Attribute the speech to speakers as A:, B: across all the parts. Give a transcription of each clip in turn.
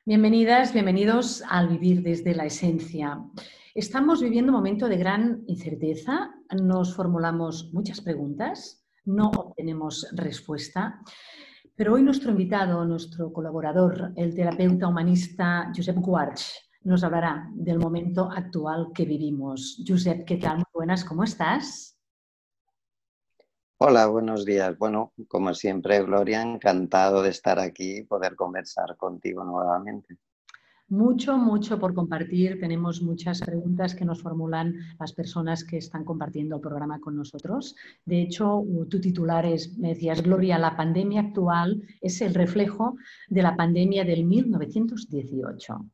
A: Bienvenidas, bienvenidos al Vivir desde la Esencia. Estamos viviendo un momento de gran incerteza, nos formulamos muchas preguntas, no obtenemos respuesta, pero hoy nuestro invitado, nuestro colaborador, el terapeuta humanista Josep Guarch, nos hablará del momento actual que vivimos. Josep, ¿qué tal? Muy buenas, ¿cómo estás?
B: Hola, buenos días. Bueno, como siempre, Gloria, encantado de estar aquí y poder conversar contigo nuevamente.
A: Mucho por compartir. Tenemos muchas preguntas que nos formulan las personas que están compartiendo el programa con nosotros. De hecho, tu titular es, me decías, Gloria, la pandemia actual es el reflejo de la pandemia del 1918.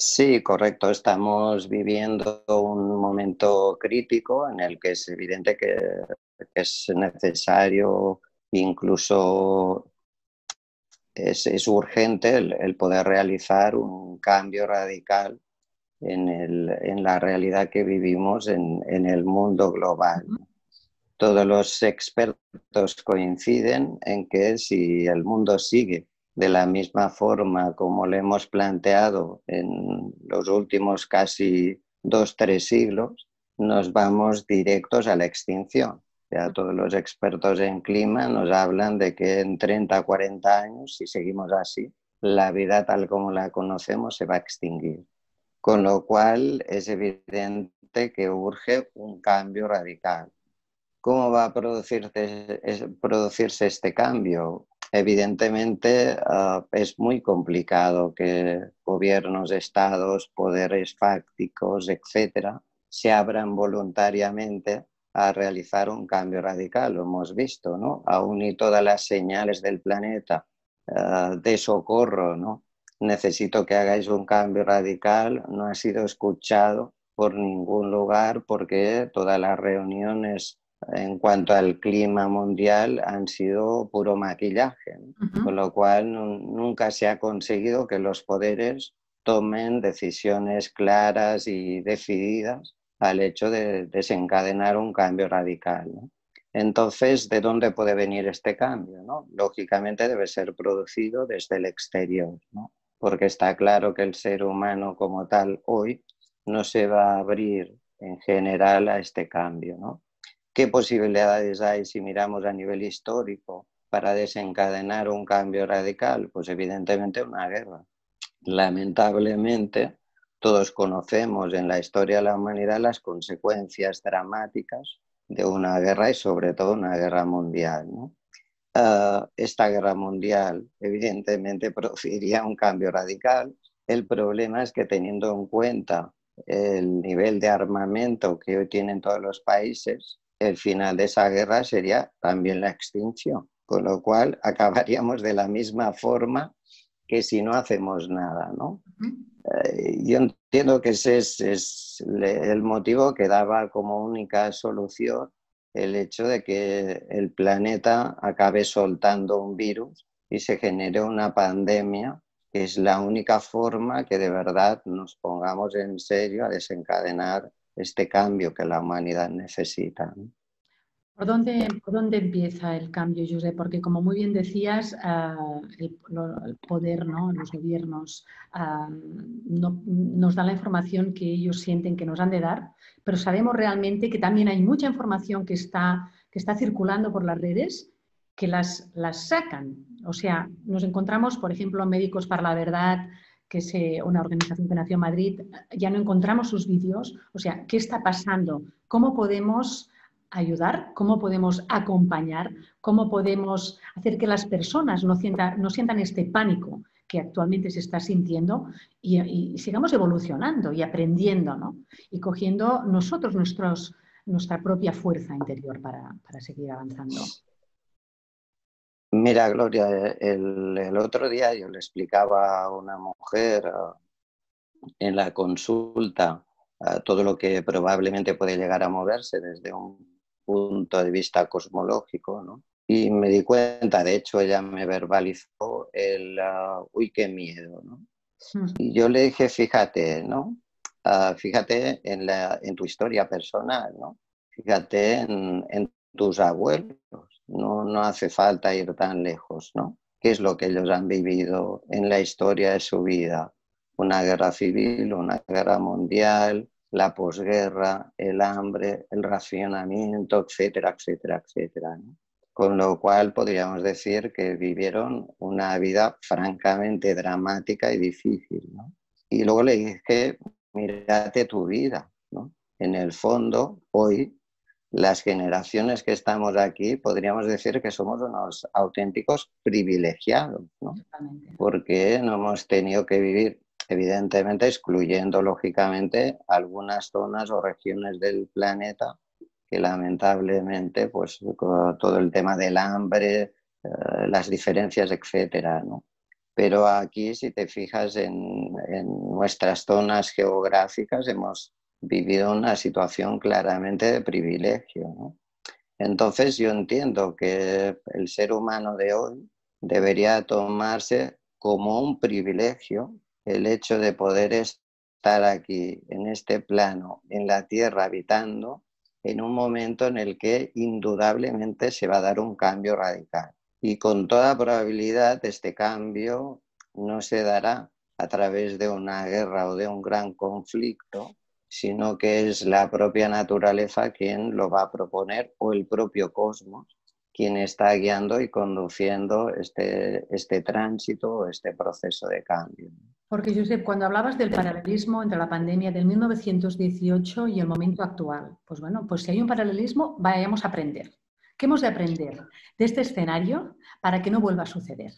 B: Sí, correcto. Estamos viviendo un momento crítico en el que es evidente que es necesario, incluso es urgente el poder realizar un cambio radical en la realidad que vivimos en el mundo global. Todos los expertos coinciden en que si el mundo sigue de la misma forma como lo hemos planteado en los últimos casi 2, 3 siglos, nos vamos directos a la extinción. Ya todos los expertos en clima nos hablan de que en 30, 40 años, si seguimos así, la vida tal como la conocemos se va a extinguir. Con lo cual es evidente que urge un cambio radical. ¿Cómo va a producirse este cambio? Evidentemente, es muy complicado que gobiernos, estados, poderes fácticos, etcétera, se abran voluntariamente a realizar un cambio radical. Lo hemos visto, ¿no? Aún y todas las señales del planeta de socorro, ¿no? Necesito que hagáis un cambio radical, no ha sido escuchado por ningún lugar porque todas las reuniones en cuanto al clima mundial han sido puro maquillaje, ¿no? Con lo cual nunca se ha conseguido que los poderes tomen decisiones claras y decididas al hecho de desencadenar un cambio radical, ¿no? Entonces, ¿de dónde puede venir este cambio, ¿no? Lógicamente debe ser producido desde el exterior, ¿no? Porque está claro que el ser humano como tal hoy no se va a abrir en general a este cambio, ¿no? ¿Qué posibilidades hay si miramos a nivel histórico para desencadenar un cambio radical? Pues evidentemente una guerra. Lamentablemente, todos conocemos en la historia de la humanidad las consecuencias dramáticas de una guerra y sobre todo una guerra mundial, ¿no? Esta guerra mundial evidentemente produciría un cambio radical. El problema es que teniendo en cuenta el nivel de armamento que hoy tienen todos los países, el final de esa guerra sería también la extinción, con lo cual acabaríamos de la misma forma que si no hacemos nada, ¿no? Yo entiendo que ese es el motivo que daba como única solución el hecho de que el planeta acabe soltando un virus y se genere una pandemia, que es la única forma que de verdad nos pongamos en serio a desencadenar este cambio que la humanidad necesita, ¿no?
A: Por dónde empieza el cambio, Josep? Porque como muy bien decías, el poder, ¿no? Los gobiernos nos dan la información que ellos sienten que nos han de dar, pero sabemos realmente que también hay mucha información que está circulando por las redes que las sacan. O sea, nos encontramos, por ejemplo, Médicos para la Verdad, que es una organización que nació en Madrid, ya no encontramos sus vídeos. O sea, ¿qué está pasando? ¿Cómo podemos ayudar? ¿Cómo podemos acompañar? ¿Cómo podemos hacer que las personas no sientan este pánico que actualmente se está sintiendo y sigamos evolucionando y aprendiendo, ¿no? Y cogiendo nosotros nuestra propia fuerza interior para seguir avanzando?
B: Mira, Gloria, el otro día yo le explicaba a una mujer en la consulta todo lo que probablemente puede llegar a moverse desde un punto de vista cosmológico, ¿no? Y me di cuenta, de hecho ella me verbalizó uy, qué miedo, ¿no? Y yo le dije, fíjate, ¿no? Fíjate en tu historia personal, ¿no? Fíjate en tus abuelos, no hace falta ir tan lejos, ¿no? ¿Qué es lo que ellos han vivido en la historia de su vida? Una guerra civil, una guerra mundial, la posguerra, el hambre, el racionamiento, etcétera, etcétera, etcétera, ¿no? Con lo cual podríamos decir que vivieron una vida francamente dramática y difícil, ¿no? Y luego le dije, mírate tu vida, ¿no? En el fondo, hoy, las generaciones que estamos aquí, podríamos decir que somos unos auténticos privilegiados, ¿no? Porque no hemos tenido que vivir, evidentemente, excluyendo lógicamente algunas zonas o regiones del planeta que lamentablemente, pues todo el tema del hambre, las diferencias, etcétera, ¿no? Pero aquí, si te fijas en nuestras zonas geográficas, hemos vivido una situación claramente de privilegio, ¿no? Entonces yo entiendo que el ser humano de hoy debería tomarse como un privilegio el hecho de poder estar aquí, en este plano, en la Tierra, habitando, en un momento en el que indudablemente se va a dar un cambio radical. Y con toda probabilidad este cambio no se dará a través de una guerra o de un gran conflicto, sino que es la propia naturaleza quien lo va a proponer o el propio cosmos quien está guiando y conduciendo este tránsito, este proceso de cambio.
A: Porque, Josep, cuando hablabas del paralelismo entre la pandemia del 1918 y el momento actual, pues bueno, pues si hay un paralelismo, vayamos a aprender. ¿Qué hemos de aprender de este escenario para que no vuelva a suceder?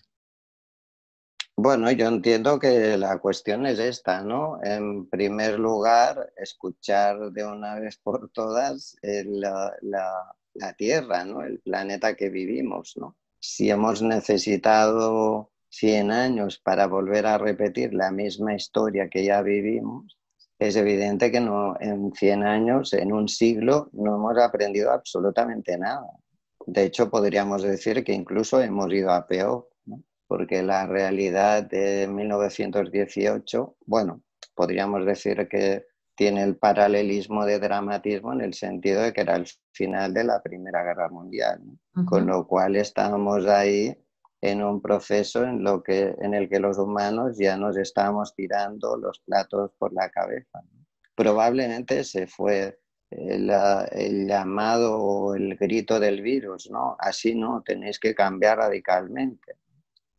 B: Bueno, yo entiendo que la cuestión es esta, ¿no? En primer lugar, escuchar de una vez por todas la Tierra, ¿no? El planeta que vivimos, ¿no? Si hemos necesitado 100 años para volver a repetir la misma historia que ya vivimos, es evidente que no, en 100 años, en un siglo, no hemos aprendido absolutamente nada. De hecho, podríamos decir que incluso hemos ido a peor, ¿no? Porque la realidad de 1918, bueno, podríamos decir que tiene el paralelismo de dramatismo en el sentido de que era el final de la Primera Guerra Mundial, ¿no? Con lo cual estamos ahí en un proceso en el que los humanos ya nos estábamos tirando los platos por la cabeza, ¿no? Probablemente se fue el llamado o el grito del virus, ¿no? Así no, tenéis que cambiar radicalmente.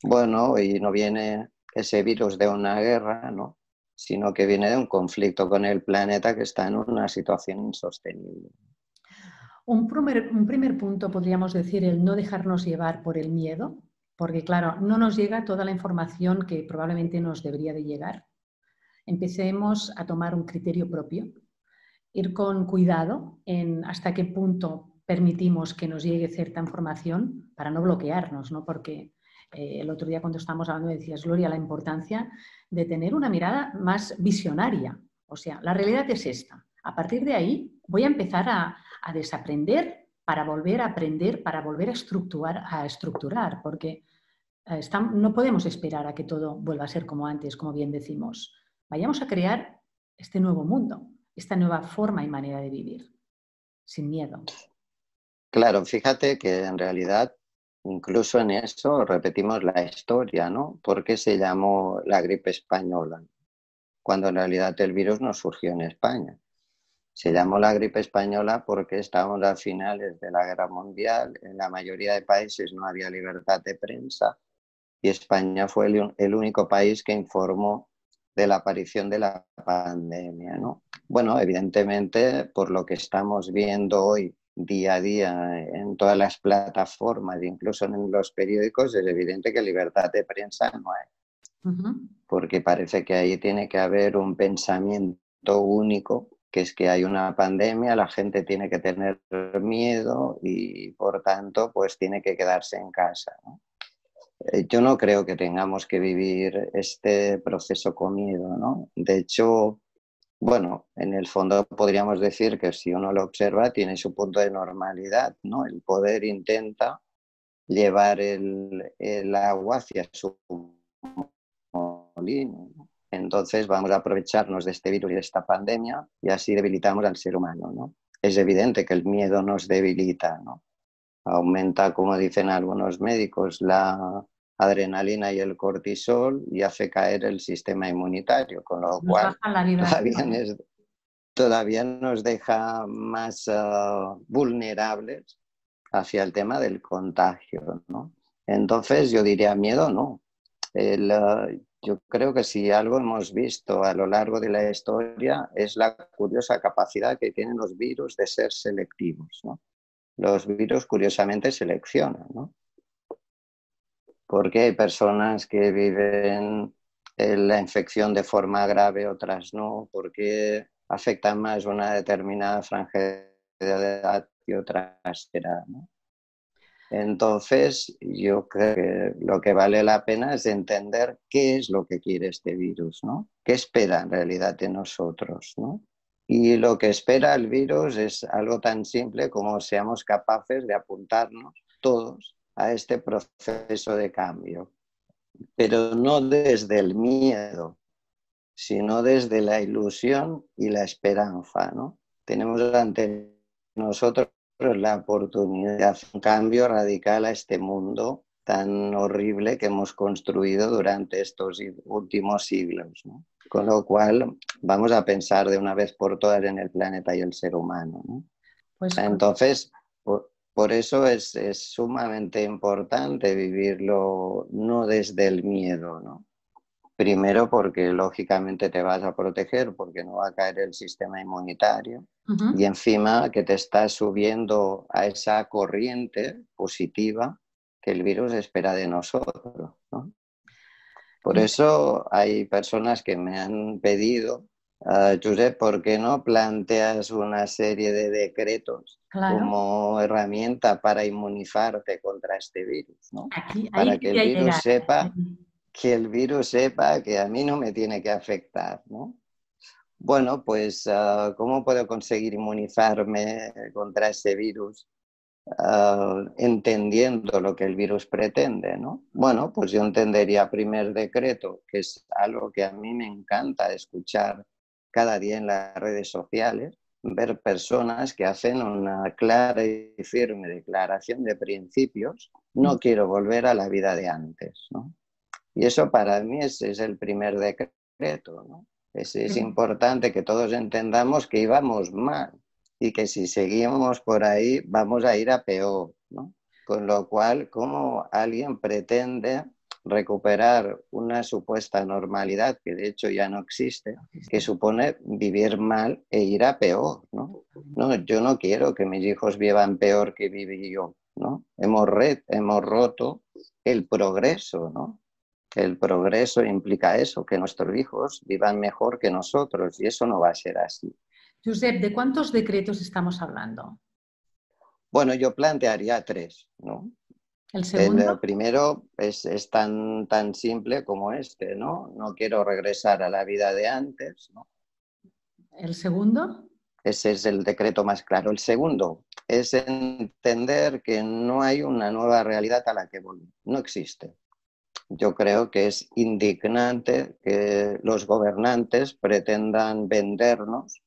B: Bueno, y no viene ese virus de una guerra, ¿no? Sino que viene de un conflicto con el planeta que está en una situación insostenible.
A: Un primer punto podríamos decir el no dejarnos llevar por el miedo, porque claro, no nos llega toda la información que probablemente nos debería de llegar. Empecemos a tomar un criterio propio, ir con cuidado en hasta qué punto permitimos que nos llegue cierta información para no bloquearnos, ¿no? Porque el otro día cuando estábamos hablando decías, Gloria, la importancia de tener una mirada más visionaria. O sea, la realidad es esta. A partir de ahí voy a empezar a desaprender para volver a aprender, para volver a estructurar, porque no podemos esperar a que todo vuelva a ser como antes, como bien decimos. Vayamos a crear este nuevo mundo, esta nueva forma y manera de vivir, sin miedo.
B: Claro, fíjate que en realidad incluso en eso repetimos la historia, ¿no? ¿Por qué se llamó la gripe española? Cuando en realidad el virus no surgió en España. Se llamó la gripe española porque estábamos a finales de la Guerra Mundial, en la mayoría de países no había libertad de prensa y España fue el único país que informó de la aparición de la pandemia, ¿no? Bueno, evidentemente, por lo que estamos viendo hoy día a día en todas las plataformas, incluso en los periódicos, es evidente que libertad de prensa no hay, porque parece que ahí tiene que haber un pensamiento único, que es que hay una pandemia, la gente tiene que tener miedo y por tanto pues tiene que quedarse en casa, ¿no? Yo no creo que tengamos que vivir este proceso con miedo, ¿no? De hecho, bueno, en el fondo podríamos decir que si uno lo observa tiene su punto de normalidad, ¿no? El poder intenta llevar el agua hacia su molino, ¿no? Entonces vamos a aprovecharnos de este virus y de esta pandemia y así debilitamos al ser humano, ¿no? Es evidente que el miedo nos debilita, ¿no? Aumenta, como dicen algunos médicos, adrenalina y el cortisol y hace caer el sistema inmunitario, con lo
A: Nos
B: cual
A: baja la vibración.
B: todavía nos deja más vulnerables hacia el tema del contagio, ¿no? Entonces yo diría miedo no. Yo creo que si algo hemos visto a lo largo de la historia es la curiosa capacidad que tienen los virus de ser selectivos, ¿no? Los virus curiosamente seleccionan, ¿no? Porque hay personas que viven la infección de forma grave, otras no, porque afectan más una determinada franja de edad y otras será, ¿no? Entonces, yo creo que lo que vale la pena es entender qué es lo que quiere este virus, ¿no? ¿Qué espera en realidad de nosotros, ¿no? Y lo que espera el virus es algo tan simple como seamos capaces de apuntarnos todos a este proceso de cambio, pero no desde el miedo, sino desde la ilusión y la esperanza, ¿no? Tenemos ante nosotros la oportunidad de hacer un cambio radical a este mundo tan horrible que hemos construido durante estos últimos siglos, ¿no? Con lo cual vamos a pensar de una vez por todas en el planeta y el ser humano, ¿no?
A: Pues
B: Entonces, por eso es sumamente importante vivirlo no desde el miedo, ¿no? Primero porque lógicamente te vas a proteger porque no va a caer el sistema inmunitario y encima que te estás subiendo a esa corriente positiva que el virus espera de nosotros, ¿no? Por eso hay personas que me han pedido, Josep, ¿por qué no planteas una serie de decretos
A: claro,
B: como herramienta para inmunizarte contra este virus, ¿no?
A: ahí
B: Para que el
A: quería
B: virus
A: llegar.
B: sepa que a mí no me tiene que afectar, ¿no? Bueno, pues ¿cómo puedo conseguir inmunizarme contra ese virus? Entendiendo lo que el virus pretende, ¿no? Bueno, pues yo entendería primer decreto, que es algo que a mí me encanta escuchar cada día en las redes sociales, ver personas que hacen una clara y firme declaración de principios, no quiero volver a la vida de antes, ¿no? Y eso para mí es el primer decreto, ¿no? Es importante que todos entendamos que íbamos mal y que si seguimos por ahí vamos a ir a peor, ¿no? Con lo cual, ¿cómo alguien pretende recuperar una supuesta normalidad que de hecho ya no existe, que supone vivir mal e ir a peor, ¿no? No, yo no quiero que mis hijos vivan peor que viví yo, ¿no? Hemos roto el progreso, ¿no? El progreso implica eso, que nuestros hijos vivan mejor que nosotros y eso no va a ser así.
A: Josep, ¿de cuántos decretos estamos hablando?
B: Bueno, yo plantearía tres, ¿no?
A: ¿El
B: El
A: segundo?
B: primero es tan simple como este, ¿no? No quiero regresar a la vida de antes, ¿no?
A: ¿El segundo?
B: Ese es el decreto más claro. El segundo es entender que no hay una nueva realidad a la que volver. No existe. Yo creo que es indignante que los gobernantes pretendan vendernos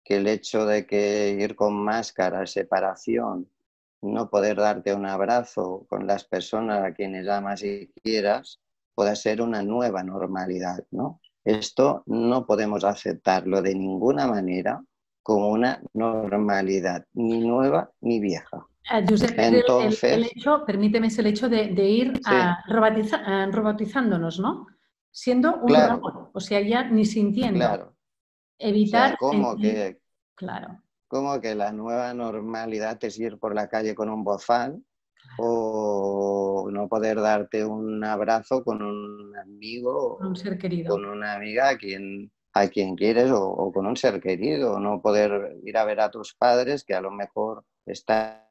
B: que el hecho de que ir con máscara, separación, no poder darte un abrazo con las personas a quienes amas y quieras, pueda ser una nueva normalidad, ¿no? Esto no podemos aceptarlo de ninguna manera como una normalidad, ni nueva ni vieja.
A: Josep, es el
B: Entonces,
A: hecho, permíteme, es el hecho de ir
B: sí,
A: robotizándonos, ¿no? Siendo un
B: claro,
A: robot, o sea, ya ni sintiendo.
B: claro. O
A: Evitar
B: sea, como
A: sentir,
B: que
A: claro,
B: como que la nueva normalidad es ir por la calle con un bozal o no poder darte un abrazo con un amigo
A: con un
B: o
A: ser querido.
B: con una amiga a quien quieres o con un ser querido, no poder ir a ver a tus padres que a lo mejor están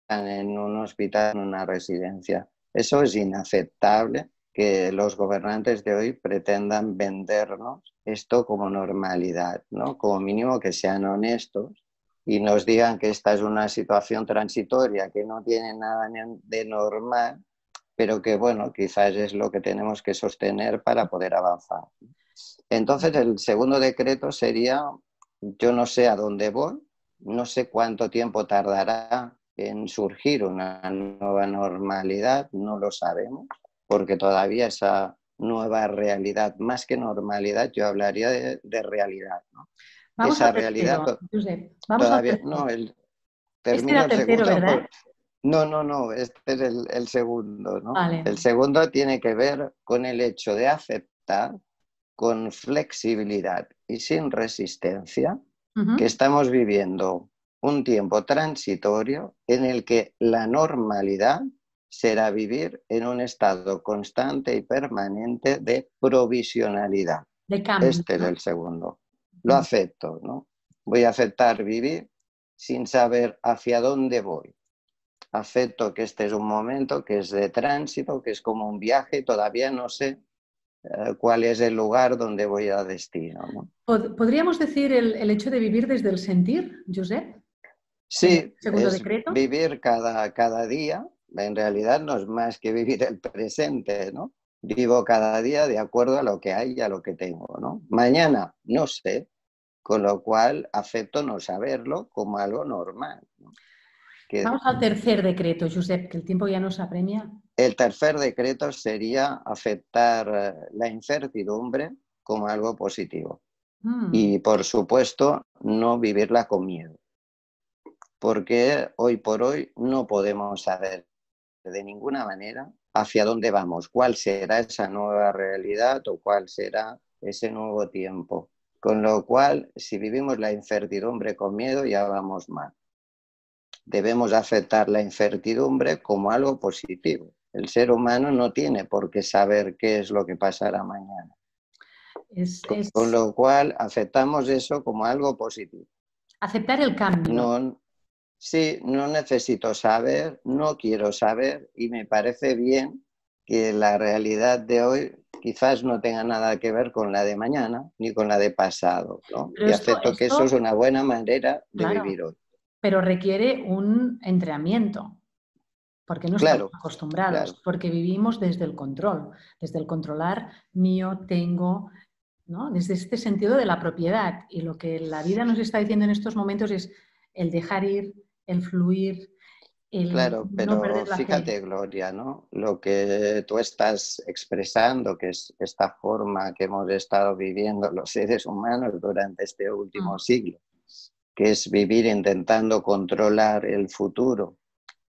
B: en un hospital, en una residencia. Eso es inaceptable que los gobernantes de hoy pretendan vendernos esto como normalidad, ¿no? Como mínimo que sean honestos y nos digan que esta es una situación transitoria, que no tiene nada de normal, pero que, bueno, quizás es lo que tenemos que sostener para poder avanzar. Entonces, el segundo decreto sería, yo no sé a dónde voy, no sé cuánto tiempo tardará en surgir una nueva normalidad, no lo sabemos, porque todavía esa nueva realidad, más que normalidad, yo hablaría de realidad, ¿no?
A: Vamos
B: Esa
A: al
B: realidad
A: tercero, Josep. Vamos al
B: todavía,
A: tercero.
B: no,
A: Este
B: termino
A: era
B: el
A: tercero,
B: segundo,
A: ¿verdad?
B: no, este es el segundo, ¿no?
A: Vale.
B: El segundo tiene que ver con el hecho de aceptar con flexibilidad y sin resistencia que estamos viviendo un tiempo transitorio en el que la normalidad será vivir en un estado constante y permanente de provisionalidad.
A: De cambio,
B: Este es
A: ¿no?
B: el segundo. Lo acepto, ¿no? Voy a aceptar vivir sin saber hacia dónde voy. Acepto que este es un momento que es de tránsito, que es como un viaje, todavía no sé cuál es el lugar donde voy a destino, ¿no?
A: ¿Podríamos decir el hecho de vivir desde el sentir, Josep?
B: Sí,
A: Segundo
B: es
A: decreto.
B: vivir cada día, en realidad no es más que vivir el presente, ¿no? Vivo cada día de acuerdo a lo que hay y a lo que tengo, ¿no? Mañana no sé, con lo cual acepto no saberlo como algo normal, ¿no?
A: Vamos al tercer decreto, Josep, que el tiempo ya nos apremia.
B: El tercer decreto sería aceptar la incertidumbre como algo positivo y, por supuesto, no vivirla con miedo, porque hoy por hoy no podemos saber de ninguna manera hacia dónde vamos, cuál será esa nueva realidad o cuál será ese nuevo tiempo. Con lo cual, si vivimos la incertidumbre con miedo, ya vamos mal. Debemos aceptar la incertidumbre como algo positivo. El ser humano no tiene por qué saber qué es lo que pasará mañana. Con lo cual, aceptamos eso como algo positivo.
A: Aceptar el cambio.
B: Sí, no necesito saber, no quiero saber y me parece bien que la realidad de hoy quizás no tenga nada que ver con la de mañana ni con la de pasado, ¿no?
A: Pero
B: Y acepto que eso es una buena manera de
A: claro,
B: vivir hoy.
A: pero requiere un entrenamiento, porque no estamos
B: Claro,
A: acostumbrados,
B: claro.
A: porque vivimos desde el controlar mío, tengo, ¿no? Desde este sentido de la propiedad. Y lo que la vida nos está diciendo en estos momentos es el dejar ir, el fluir, el
B: Claro,
A: no
B: pero
A: perder la fe.
B: fíjate, Gloria, ¿no? Lo que tú estás expresando, que es esta forma que hemos estado viviendo los seres humanos durante este último siglo, que es vivir intentando controlar el futuro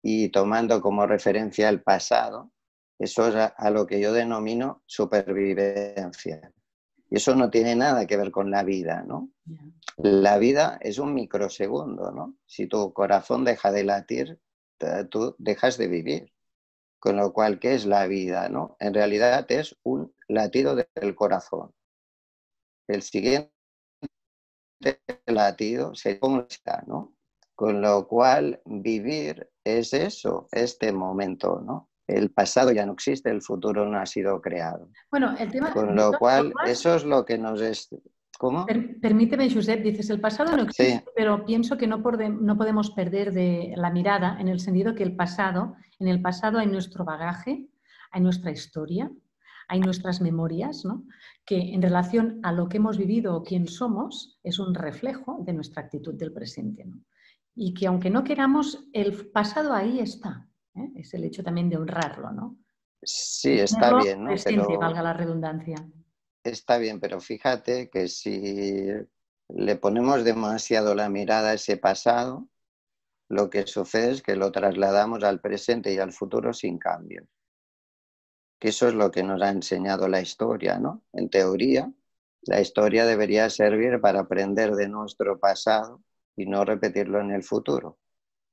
B: y tomando como referencia el pasado, eso es a lo que yo denomino supervivencia. Y eso no tiene nada que ver con la vida, ¿no? La vida es un microsegundo, ¿no? Si tu corazón deja de latir, tú dejas de vivir. Con lo cual, ¿qué es la vida, no? En realidad es un latido del corazón. El siguiente latido se consta, ¿no? Con lo cual, vivir es eso, este momento, ¿no? El pasado ya no existe, el futuro no ha sido creado.
A: Bueno, el tema,
B: Con
A: de
B: lo
A: todas
B: cual,
A: formas,
B: eso es lo que nos es... ¿Cómo?
A: Permíteme, Josep, dices, el pasado no
B: Sí,
A: existe, pero pienso que no podemos perder de la mirada en el sentido que en el pasado hay nuestro bagaje, hay nuestra historia, hay nuestras memorias, ¿no? Que en relación a lo que hemos vivido o quién somos, es un reflejo de nuestra actitud del presente, ¿no? Y que aunque no queramos, el pasado ahí está, ¿eh? Es el hecho también de honrarlo, ¿no?
B: sí,
A: De
B: está
A: tenerlo
B: bien, ¿no?
A: presente, valga
B: Pero
A: la redundancia.
B: está bien, pero fíjate que si le ponemos demasiado la mirada a ese pasado, lo que sucede es que lo trasladamos al presente y al futuro sin cambio. Que eso es lo que nos ha enseñado la historia, ¿no? En teoría, la historia debería servir para aprender de nuestro pasado y no repetirlo en el futuro.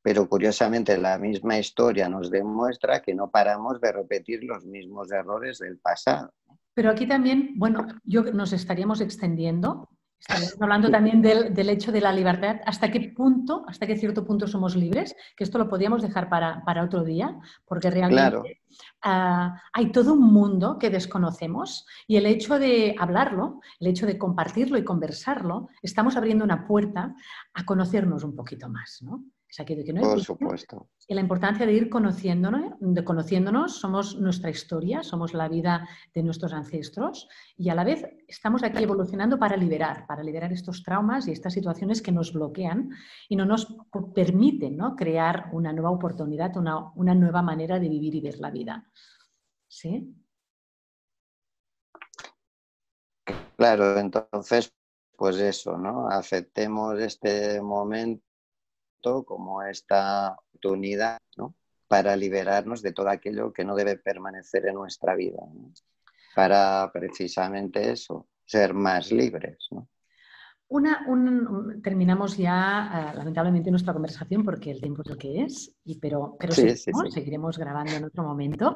B: Pero curiosamente la misma historia nos demuestra que no paramos de repetir los mismos errores del pasado.
A: Pero aquí también, bueno, nos estaríamos extendiendo, estaríamos hablando también del hecho de la libertad, hasta qué cierto punto somos libres, que esto lo podríamos dejar para otro día, porque
B: Claro,
A: realmente hay todo un mundo que desconocemos y el hecho de hablarlo, el hecho de compartirlo y conversarlo, estamos abriendo una puerta a conocernos un poquito más, ¿no? Es aquello de que no hay
B: por
A: juicio.
B: supuesto.
A: Y la importancia de ir conociéndonos, somos nuestra historia, somos la vida de nuestros ancestros y a la vez estamos aquí evolucionando para liberar estos traumas y estas situaciones que nos bloquean y no nos permiten, ¿no?, crear una nueva oportunidad, una nueva manera de vivir y ver la vida. ¿Sí?
B: Claro, entonces, pues eso, ¿no? Aceptemos este momento como esta oportunidad, ¿no? Para liberarnos de todo aquello que no debe permanecer en nuestra vida, ¿no? Para precisamente eso, ser más libres, ¿no?
A: Terminamos ya, lamentablemente, nuestra conversación porque el tiempo es el que es, pero
B: Sí, sí, sí.
A: seguiremos grabando en otro momento.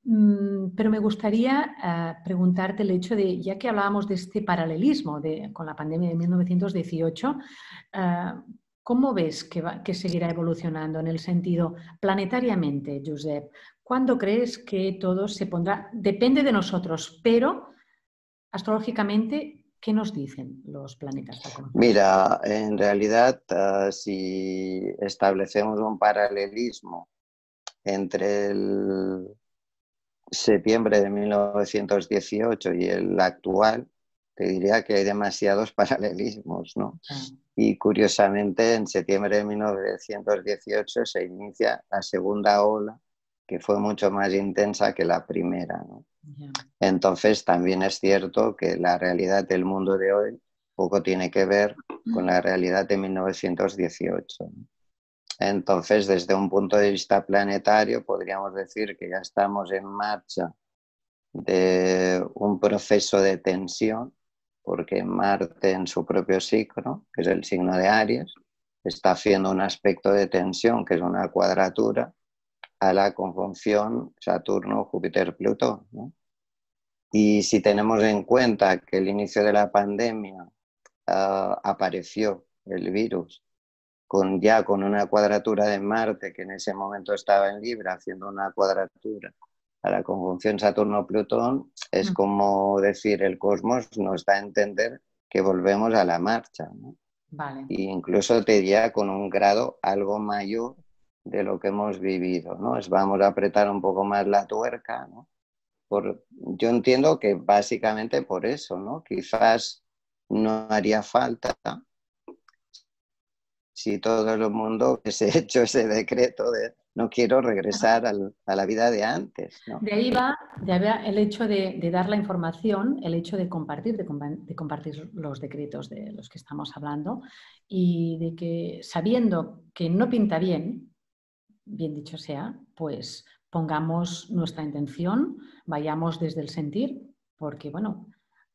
A: Pero me gustaría preguntarte el hecho de, ya que hablábamos de este paralelismo con la pandemia de 1918, ¿cómo ves que seguirá evolucionando en el sentido planetariamente, Josep? ¿Cuándo crees que todo se pondrá? Depende de nosotros, pero astrológicamente, ¿qué nos dicen los planetas?
B: Mira, en realidad, si establecemos un paralelismo entre el septiembre de 1918 y el actual, te diría que hay demasiados paralelismos, ¿no? Y curiosamente, en septiembre de 1918 se inicia la segunda ola, que fue mucho más intensa que la primera, ¿no? Entonces, también es cierto que la realidad del mundo de hoy poco tiene que ver con la realidad de 1918, ¿no? Entonces, desde un punto de vista planetario, podríamos decir que ya estamos en marcha de un proceso de tensión, porque Marte en su propio signo, que es el signo de Aries, está haciendo un aspecto de tensión, que es una cuadratura, a la conjunción Saturno-Júpiter-Plutón, ¿no? Y si tenemos en cuenta que el inicio de la pandemia apareció el virus ya con una cuadratura de Marte, que en ese momento estaba en Libra, haciendo una cuadratura a la conjunción Saturno-Plutón, es como decir, el cosmos nos da a entender que volvemos a la marcha, ¿no?
A: Vale.
B: E incluso te diría con un grado algo mayor de lo que hemos vivido, ¿no? Vamos a apretar un poco más la tuerca, ¿no? Yo entiendo que básicamente por eso, ¿no? Quizás no haría falta si todo el mundo hubiese hecho ese decreto de no quiero regresar a la vida de antes, ¿no?
A: De ahí va el hecho de dar la información, el hecho de compartir los decretos de los que estamos hablando y de que sabiendo que no pinta bien dicho sea, pues pongamos nuestra intención, vayamos desde el sentir, porque bueno,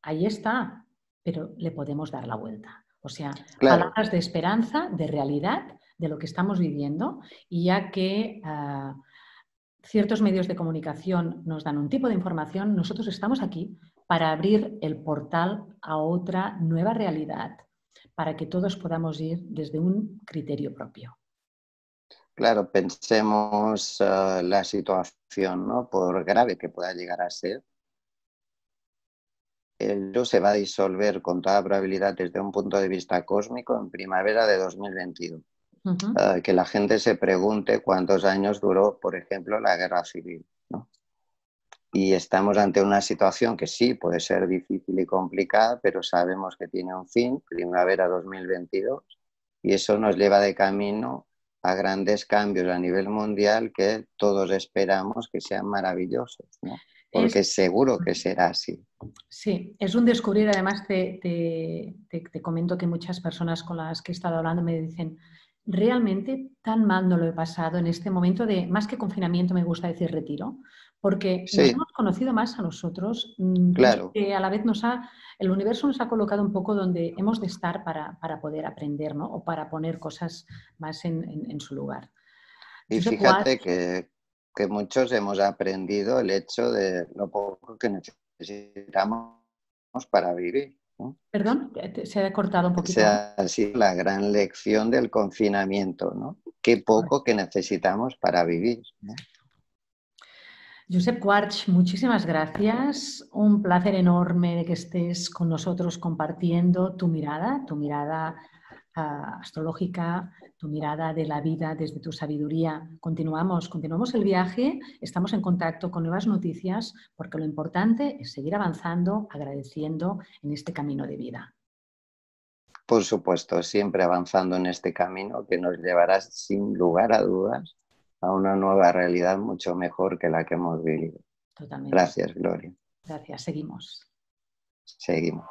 A: ahí está, pero le podemos dar la vuelta. O sea,
B: Claro.
A: palabras de esperanza, de realidad, de lo que estamos viviendo, y ya que ciertos medios de comunicación nos dan un tipo de información, nosotros estamos aquí para abrir el portal a otra nueva realidad, para que todos podamos ir desde un criterio propio.
B: Claro, pensemos la situación, ¿no? Por grave que pueda llegar a ser, el virus se va a disolver con toda probabilidad desde un punto de vista cósmico en primavera de 2022. Que la gente se pregunte cuántos años duró, por ejemplo, la guerra civil, ¿no? Y estamos ante una situación que sí puede ser difícil y complicada, pero sabemos que tiene un fin, primavera 2022, y eso nos lleva de camino a grandes cambios a nivel mundial que todos esperamos que sean maravillosos, ¿no? Porque seguro que será así.
A: Sí, es un descubrir. Además, te comento que muchas personas con las que he estado hablando me dicen, realmente tan mal no lo he pasado en este momento de, más que confinamiento, me gusta decir retiro, porque nos hemos conocido más a nosotros.
B: Claro.
A: Que a la vez el universo nos ha colocado un poco donde hemos de estar para poder aprender, ¿no? O para poner cosas más en su lugar.
B: Y fíjate que muchos hemos aprendido el hecho de lo poco que necesitamos para vivir, ¿no?
A: Perdón, se ha cortado un poquito.
B: Esa ha sido la gran lección del confinamiento, ¿no? Qué poco que necesitamos para vivir, ¿no?
A: Josep Quarch, muchísimas gracias. Un placer enorme de que estés con nosotros compartiendo tu mirada astrológica, tu mirada de la vida desde tu sabiduría. Continuamos el viaje, estamos en contacto con nuevas noticias porque lo importante es seguir avanzando, agradeciendo en este camino de vida.
B: Por supuesto, siempre avanzando en este camino que nos llevará sin lugar a dudas a una nueva realidad mucho mejor que la que hemos vivido.
A: Totalmente.
B: Gracias, Gloria.
A: Gracias. Seguimos.
B: Seguimos.